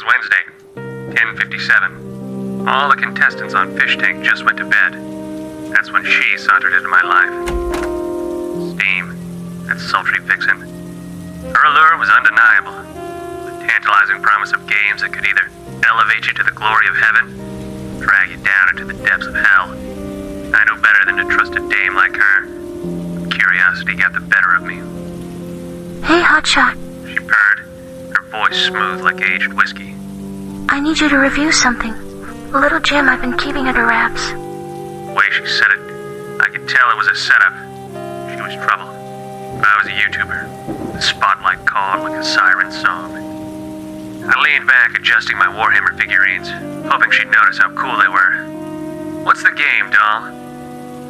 Wednesday, 10:57. All the contestants on Fish Tank just went to bed. That's when she sauntered into my life. Steam, that sultry vixen. Her allure was undeniable. The tantalizing promise of games that could either elevate you to the glory of heaven, drag you down into the depths of hell. I knew better than to trust a dame like her. Curiosity got the better of me. Hey, hotshot. She purred, her voice smooth like aged whiskey. I need you to review something. A little gem I've been keeping under wraps. The way she said it, I could tell it was a setup. She was trouble. I was a YouTuber. The spotlight called like a siren song. I leaned back, adjusting my Warhammer figurines, hoping she'd notice how cool they were. What's the game, doll?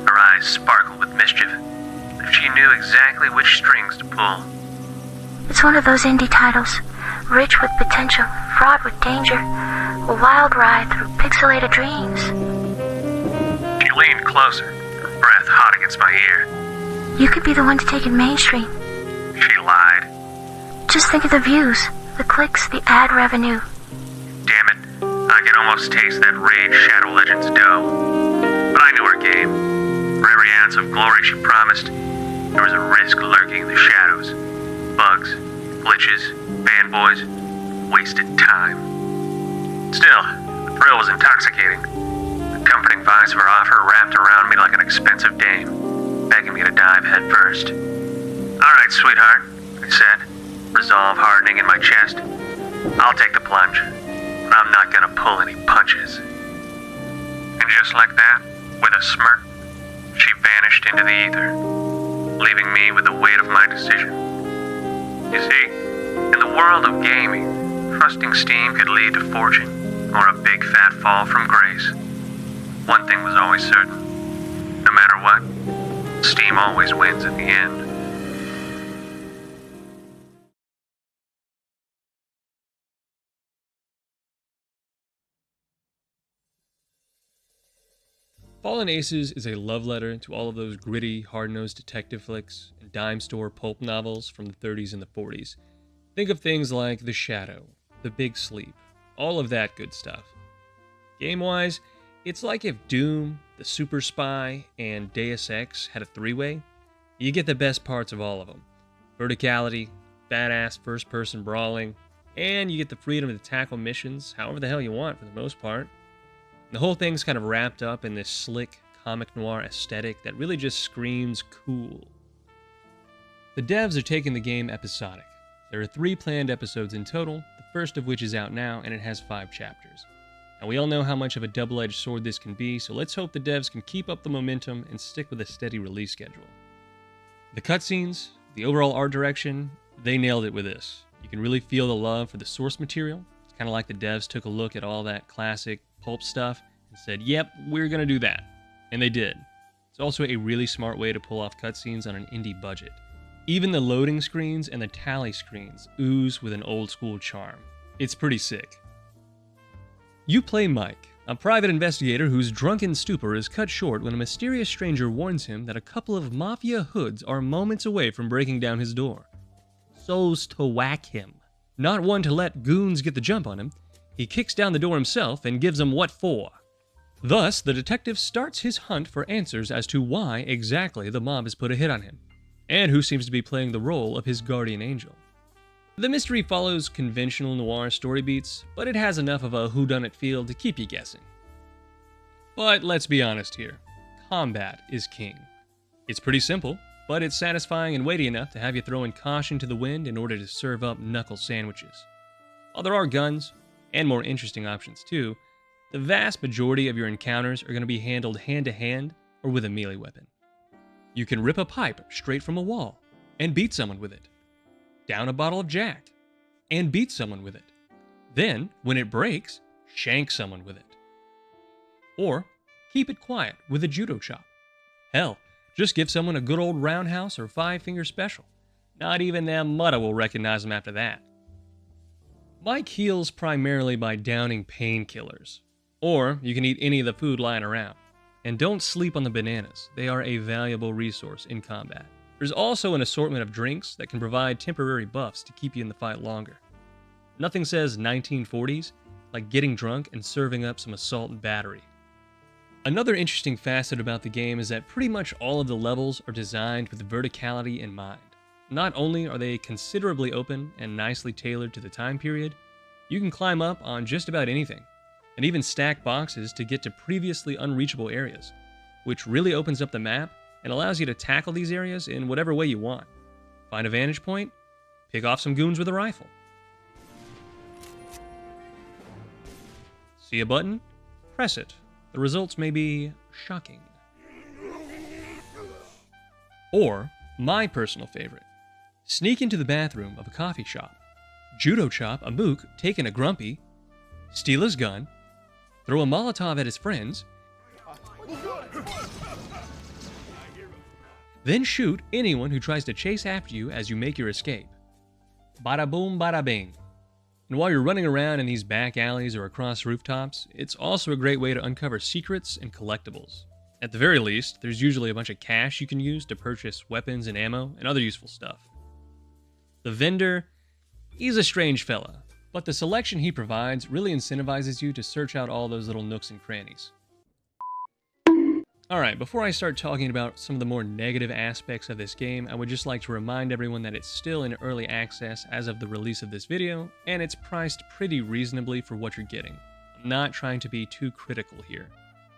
Her eyes sparkled with mischief, as if she knew exactly which strings to pull. It's one of those indie titles. Rich with potential, fraught with danger. A wild ride through pixelated dreams. She leaned closer, her breath hot against my ear. You could be the one to take it mainstream. She lied. Just think of the views, the clicks, the ad revenue. Damn it, I could almost taste that Raid Shadow Legends dough. But I knew her game. For every ounce of glory she promised, there was a risk lurking in the shadows. Bugs, glitches, fanboys, wasted time. Still, the thrill was intoxicating. The comforting vibes of her offer wrapped around me like an expensive dame, begging me to dive head first. All right, sweetheart, I said, resolve hardening in my chest. I'll take the plunge, but I'm not gonna pull any punches. And just like that, with a smirk, she vanished into the ether, leaving me with the weight of my decision. You see, in the world of gaming, trusting Steam could lead to fortune or a big fat fall from grace. One thing was always certain. No matter what, Steam always wins in the end. Fallen Aces is a love letter to all of those gritty, hard-nosed detective flicks and dime store pulp novels from the 30s and the 40s. Think of things like The Shadow, The Big Sleep, all of that good stuff. Game-wise, it's like if Doom, The Super Spy, and Deus Ex had a three-way. You get the best parts of all of them. Verticality, badass first-person brawling, and you get the freedom to tackle missions however the hell you want for the most part. The whole thing's kind of wrapped up in this slick, comic noir aesthetic that really just screams cool. The devs are taking the game episodic. There are 3 planned episodes in total, the first of which is out now, and it has 5 chapters. Now we all know how much of a double-edged sword this can be, so let's hope the devs can keep up the momentum and stick with a steady release schedule. The cutscenes, the overall art direction, they nailed it with this. You can really feel the love for the source material. It's kind of like the devs took a look at all that classic pulp stuff and said, yep, we're gonna do that. And they did. It's also a really smart way to pull off cutscenes on an indie budget. Even the loading screens and the tally screens ooze with an old school charm. It's pretty sick. You play Mike, a private investigator whose drunken stupor is cut short when a mysterious stranger warns him that a couple of mafia hoods are moments away from breaking down his door. So's to whack him. Not one to let goons get the jump on him, he kicks down the door himself and gives them what for. Thus, the detective starts his hunt for answers as to why exactly the mob has put a hit on him, and who seems to be playing the role of his guardian angel. The mystery follows conventional noir story beats, but it has enough of a whodunit feel to keep you guessing. But let's be honest here, combat is king. It's pretty simple, but it's satisfying and weighty enough to have you throwing caution to the wind in order to serve up knuckle sandwiches. While there are guns, and more interesting options too, the vast majority of your encounters are going to be handled hand-to-hand or with a melee weapon. You can rip a pipe straight from a wall and beat someone with it. Down a bottle of Jack and beat someone with it. Then, when it breaks, shank someone with it. Or keep it quiet with a judo chop. Hell, just give someone a good old roundhouse or 5-finger special. Not even them mutta will recognize them after that. Mike heals primarily by downing painkillers, or you can eat any of the food lying around. And don't sleep on the bananas, they are a valuable resource in combat. There's also an assortment of drinks that can provide temporary buffs to keep you in the fight longer. Nothing says 1940s like getting drunk and serving up some assault and battery. Another interesting facet about the game is that pretty much all of the levels are designed with verticality in mind. Not only are they considerably open and nicely tailored to the time period, you can climb up on just about anything, and even stack boxes to get to previously unreachable areas, which really opens up the map and allows you to tackle these areas in whatever way you want. Find a vantage point, pick off some goons with a rifle. See a button? Press it. The results may be shocking. Or, my personal favorite, sneak into the bathroom of a coffee shop, judo chop a mook taking a grumpy, steal his gun, throw a Molotov at his friends, then shoot anyone who tries to chase after you as you make your escape. Bada boom, bada bing. And while you're running around in these back alleys or across rooftops, it's also a great way to uncover secrets and collectibles. At the very least, there's usually a bunch of cash you can use to purchase weapons and ammo and other useful stuff. The vendor, he's a strange fella, but the selection he provides really incentivizes you to search out all those little nooks and crannies. Alright, before I start talking about some of the more negative aspects of this game, I would just like to remind everyone that it's still in early access as of the release of this video, and it's priced pretty reasonably for what you're getting. I'm not trying to be too critical here.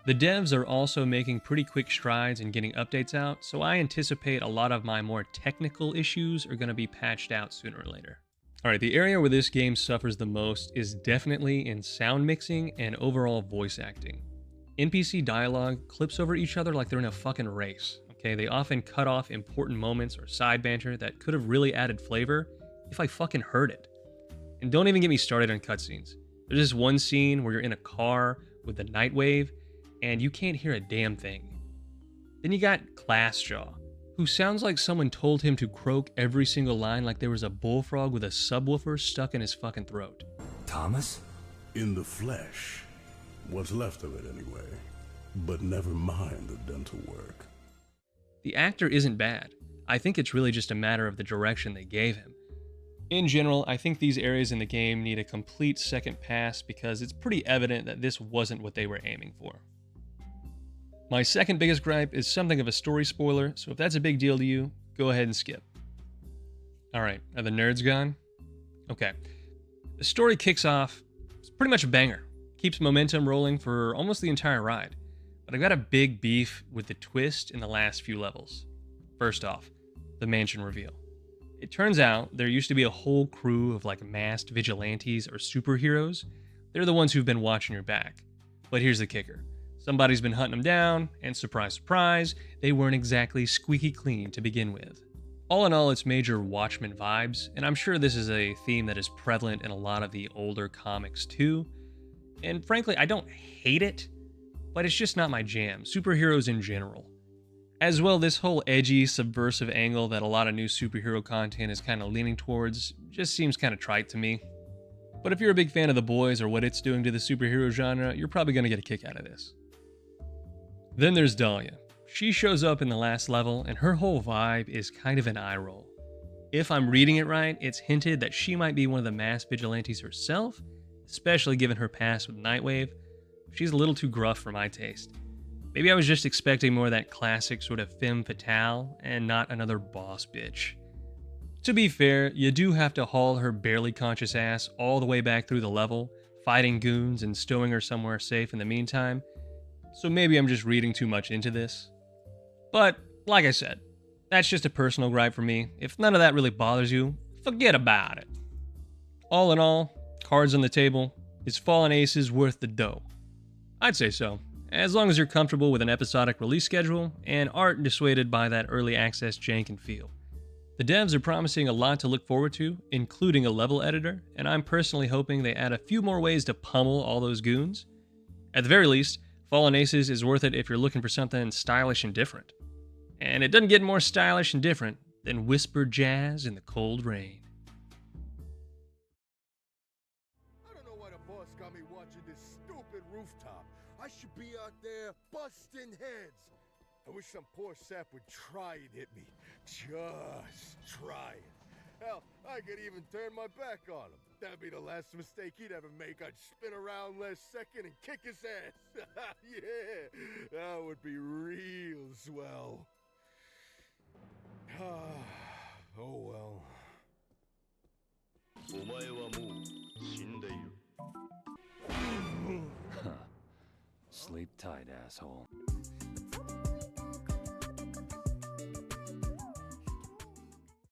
The devs are also making pretty quick strides in getting updates out, so I anticipate a lot of my more technical issues are going to be patched out sooner or later. Alright, the area where this game suffers the most is definitely in sound mixing and overall voice acting. NPC dialogue clips over each other like they're in a fucking race, okay? They often cut off important moments or side banter that could have really added flavor if I fucking heard it. And don't even get me started on cutscenes. There's this one scene where you're in a car with the night wave, and you can't hear a damn thing. Then you got Glassjaw, who sounds like someone told him to croak every single line like there was a bullfrog with a subwoofer stuck in his fucking throat. Thomas? In the flesh. What's left of it anyway. But never mind the dental work. The actor isn't bad. I think it's really just a matter of the direction they gave him. In general, I think these areas in the game need a complete second pass because it's pretty evident that this wasn't what they were aiming for. My second biggest gripe is something of a story spoiler, so if that's a big deal to you, go ahead and skip. Alright, are the nerds gone? Okay. The story kicks off, it's pretty much a banger. Keeps momentum rolling for almost the entire ride. But I've got a big beef with the twist in the last few levels. First off, the mansion reveal. It turns out there used to be a whole crew of like masked vigilantes or superheroes. They're the ones who've been watching your back. But here's the kicker. Somebody's been hunting them down, and surprise, surprise, they weren't exactly squeaky clean to begin with. All in all, it's major Watchmen vibes, and I'm sure this is a theme that is prevalent in a lot of the older comics too. And frankly, I don't hate it, but it's just not my jam, superheroes in general. As well, this whole edgy, subversive angle that a lot of new superhero content is kind of leaning towards just seems kind of trite to me. But if you're a big fan of The Boys or what it's doing to the superhero genre, you're probably going to get a kick out of this. Then there's Dahlia. She shows up in the last level, and her whole vibe is kind of an eye roll. If I'm reading it right, it's hinted that she might be one of the masked vigilantes herself, especially given her past with Nightwave. She's a little too gruff for my taste. Maybe I was just expecting more of that classic sort of femme fatale and not another boss bitch. To be fair, you do have to haul her barely conscious ass all the way back through the level, fighting goons and stowing her somewhere safe in the meantime, so maybe I'm just reading too much into this. But, like I said, that's just a personal gripe for me. If none of that really bothers you, forget about it. All in all, cards on the table, is Fallen Aces worth the dough? I'd say so, as long as you're comfortable with an episodic release schedule and aren't dissuaded by that early access jank and feel. The devs are promising a lot to look forward to, including a level editor, and I'm personally hoping they add a few more ways to pummel all those goons. At the very least, Fallen Aces is worth it if you're looking for something stylish and different. And it doesn't get more stylish and different than whispered jazz in the cold rain. I don't know why the boss got me watching this stupid rooftop. I should be out there busting heads. I wish some poor sap would try and hit me. Just try it. Hell, I could even turn my back on him. That'd be the last mistake he'd ever make. I'd spin around last second and kick his ass. Yeah, that would be real swell. Oh well. お前はもう死んでいる。Sleep tight, asshole.